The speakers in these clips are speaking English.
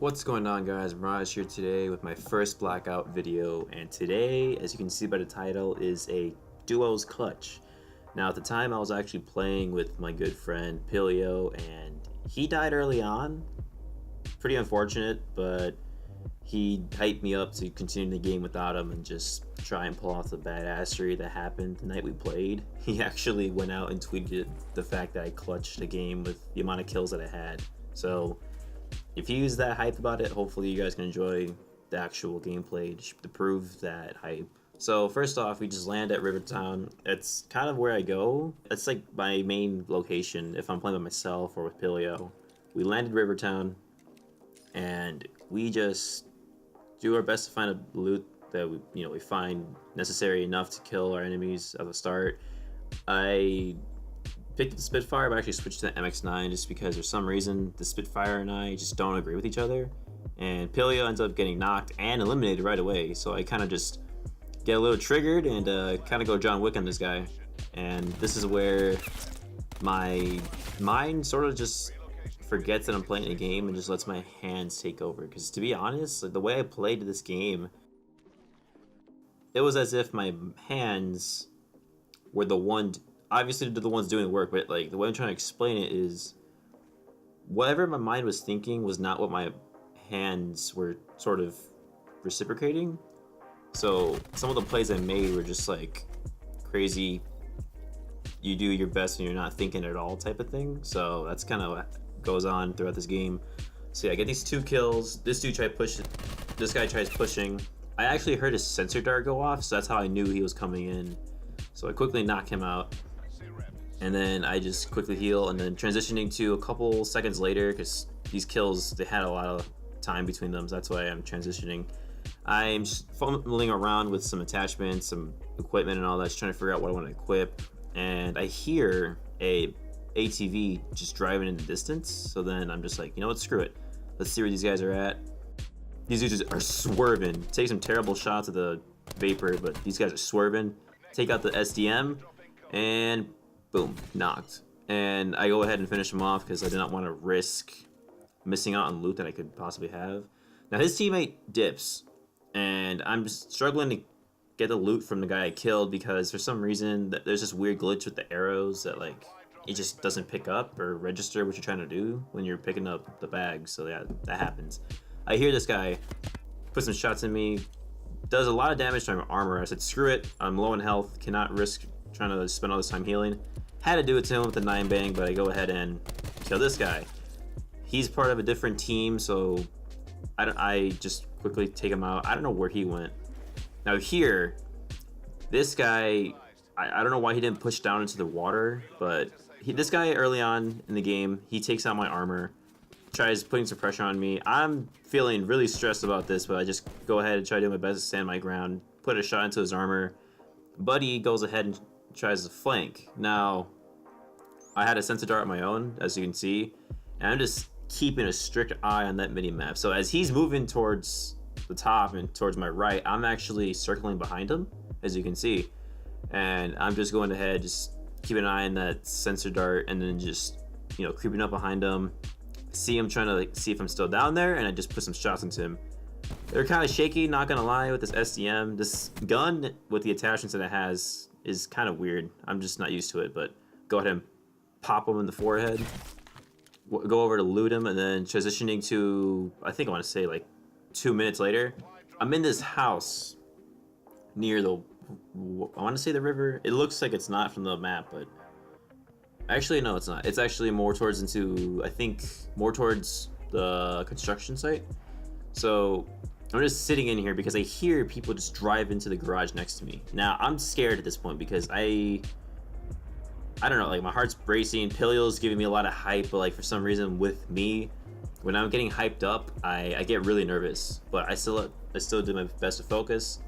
What's going on, guys? Mirage here today with my first Blackout video, and today, as you can see by the title, is a duos clutch. Now, at the time, I was actually playing with my good friend Pilio, and he died early on. Pretty unfortunate, but he hyped me up to continue the game without him and just try and pull off the badassery that happened the night we played. He actually went out and tweeted the fact that I clutched the game with the amount of kills that I had. So if he was that hyped about it, hopefully you guys can enjoy the actual gameplay to prove that hype. So first off, we just land at Rivertown. It's kind of where I go. It's like my main location if I'm playing by myself or with Pilio. We landed Rivertown, and we just do our best to find a loot that we find necessary enough to kill our enemies at the start. I picked up the Spitfire, but I actually switched to the MX-9 just because for some reason the Spitfire and I just don't agree with each other. And Pilio ends up getting knocked and eliminated right away, so I kind of just get a little triggered and kind of go John Wick on this guy. And this is where my mind sort of just forgets that I'm playing a game and just lets my hands take over. Because to be honest, like, the way I played this game, it was as if my hands were the one. Obviously, they're the ones doing the work, but like the way I'm trying to explain it is, whatever my mind was thinking was not what my hands were sort of reciprocating. So some of the plays I made were just like crazy, you do your best when you're not thinking at all type of thing. So that's kind of what goes on throughout this game. So yeah, I get these 2 kills. This dude tried pushing. This guy tries pushing. I actually heard his sensor dart go off, so that's how I knew he was coming in. So I quickly knock him out, and then I just quickly heal, and then transitioning to a couple seconds later, because these kills, they had a lot of time between them, so that's why I'm transitioning. I'm fumbling around with some attachments, some equipment and all that, just trying to figure out what I want to equip, and I hear a ATV just driving in the distance. So then I'm just like, you know what, screw it, let's see where these guys are at. These dudes are swerving, take some terrible shots of the Vapor, but these guys are swerving. Take out the SDM, and boom, knocked. And I go ahead and finish him off because I did not want to risk missing out on loot that I could possibly have. Now his teammate dips, and I'm just struggling to get the loot from the guy I killed because for some reason there's this weird glitch with the arrows that like it just doesn't pick up or register what you're trying to do when you're picking up the bag. So yeah, that happens. I hear this guy put some shots in me, does a lot of damage to my armor. I said, screw it, I'm low in health, cannot risk trying to spend all this time healing. Had to do it to him with the 9 bang, but I go ahead and kill this guy. He's part of a different team, so I just quickly take him out. I don't know where he went. Now here, this guy, I don't know why he didn't push down into the water, but this guy early on in the game, he takes out my armor, tries putting some pressure on me. I'm feeling really stressed about this, but I just go ahead and try to do my best to stand my ground, put a shot into his armor. Buddy goes ahead and tries to flank. Now, I had a sensor dart of my own, as you can see, and I'm just keeping a strict eye on that mini-map. So as he's moving towards the top and towards my right, I'm actually circling behind him, as you can see. And I'm just going ahead, just keeping an eye on that sensor dart, and then just, creeping up behind him. See him trying to see if I'm still down there, and I just put some shots into him. They're kind of shaky, not gonna lie, with this SDM. This gun with the attachments that it has is kind of weird. I'm just not used to it, but go ahead and pop him in the forehead. Go over to loot him, and then transitioning to, I think I want to say like 2 minutes later, I'm in this house near the, I want to say the river. It looks like it's not from the map, but actually, no, it's not. It's actually more towards I think more towards the construction site. So I'm just sitting in here because I hear people just drive into the garage next to me. Now I'm scared at this point because I don't know, like my heart's bracing. Pilio's giving me a lot of hype, but like for some reason with me, when I'm getting hyped up, I get really nervous. But I still do my best to focus,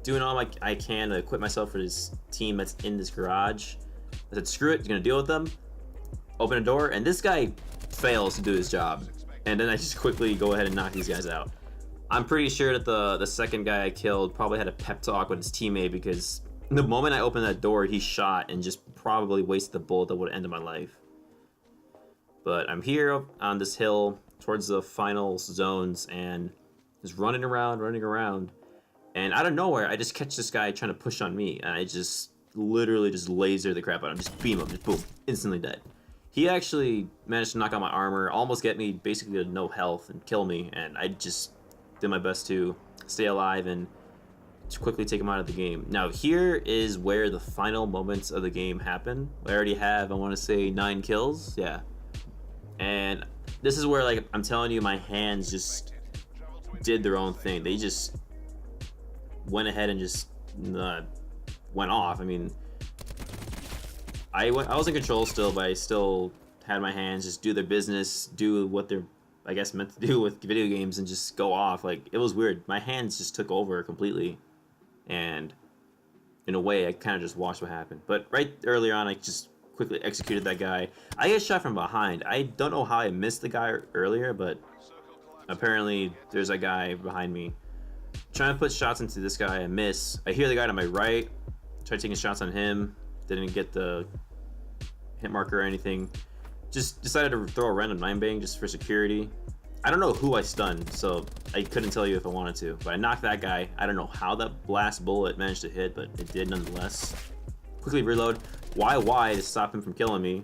doing all I can to equip myself for this team that's in this garage. I said, screw it, you're gonna deal with them. Open a door, and this guy fails to do his job. And then I just quickly go ahead and knock these guys out. I'm pretty sure that the second guy I killed probably had a pep talk with his teammate because the moment I opened that door, he shot and just probably wasted the bullet that would have ended my life. But I'm here on this hill. towards the final zones and just running around. And out of nowhere, I just catch this guy trying to push on me, and I just literally just laser the crap out of him, just beam him, just boom, instantly dead. He actually managed to knock out my armor, almost get me basically to no health and kill me, and I just did my best to stay alive and to quickly take him out of the game. Now here is where the final moments of the game happen. I already have, I want to say, 9 kills, yeah. And this is where, like, I'm telling you, my hands just did their own thing. They just went ahead and just went off. I mean, I was in control still, but I still had my hands just do their business, do what they're, I guess, meant to do with video games, and just go off. Like, it was weird. My hands just took over completely, and in a way, I kind of just watched what happened. But right earlier on, I just quickly executed that guy. I get shot from behind. I don't know how I missed the guy earlier, but apparently there's a guy behind me. Trying to put shots into this guy, I miss. I hear the guy to my right. Tried taking shots on him. Didn't get the hit marker or anything. Just decided to throw a random 9-bang just for security. I don't know who I stunned, so I couldn't tell you if I wanted to. But I knocked that guy. I don't know how that last bullet managed to hit, but it did nonetheless. Quickly reload. Why to stop him from killing me.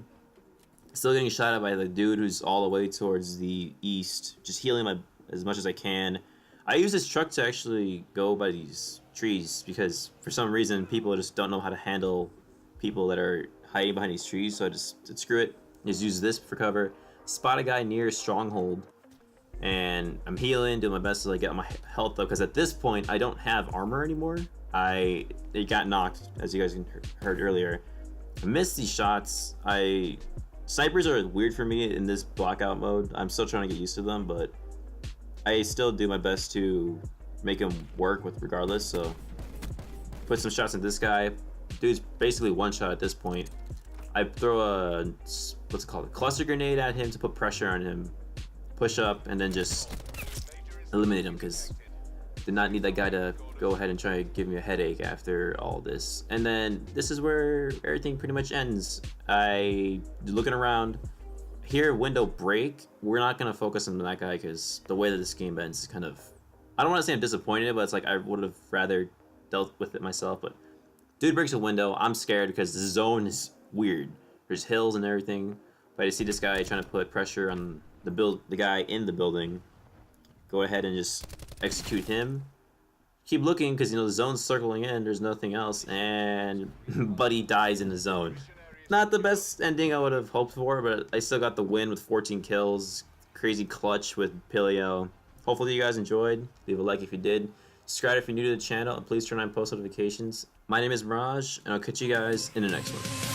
Still getting shot at by the dude who's all the way towards the east. Just healing as much as I can. I use this truck to actually go by these trees because for some reason people just don't know how to handle people that are hiding behind these trees, so I just said, screw it. Just use this for cover. Spot a guy near Stronghold, and I'm healing, doing my best to like get my health up because at this point I don't have armor anymore. It got knocked, as you guys heard earlier. I missed these shots. Snipers are weird for me in this Blackout mode. I'm still trying to get used to them, but I still do my best to make them work with regardless. So put some shots at this guy. Dude's basically one shot at this point. I throw a, what's it called, a cluster grenade at him to put pressure on him, push up, and then just eliminate him because did not need that guy to go ahead and try to give me a headache after all this. And then this is where everything pretty much ends. Looking around, hear window break. We're not gonna focus on that guy because the way that this game ends is kind of, I don't want to say I'm disappointed, but it's like I would have rather dealt with it myself. But dude breaks a window. I'm scared because the zone is weird. There's hills and everything. But I see this guy trying to put pressure on the guy in the building. Go ahead and just execute him. Keep looking because, you know, the zone's circling in. There's nothing else, and Buddy dies in the zone. Not the best ending I would have hoped for, but I still got the win with 14 kills. Crazy clutch with Pilio. Hopefully you guys enjoyed. Leave a like if you did. Subscribe if you're new to the channel, and please turn on post notifications. My name is Mirage, and I'll catch you guys in the next one.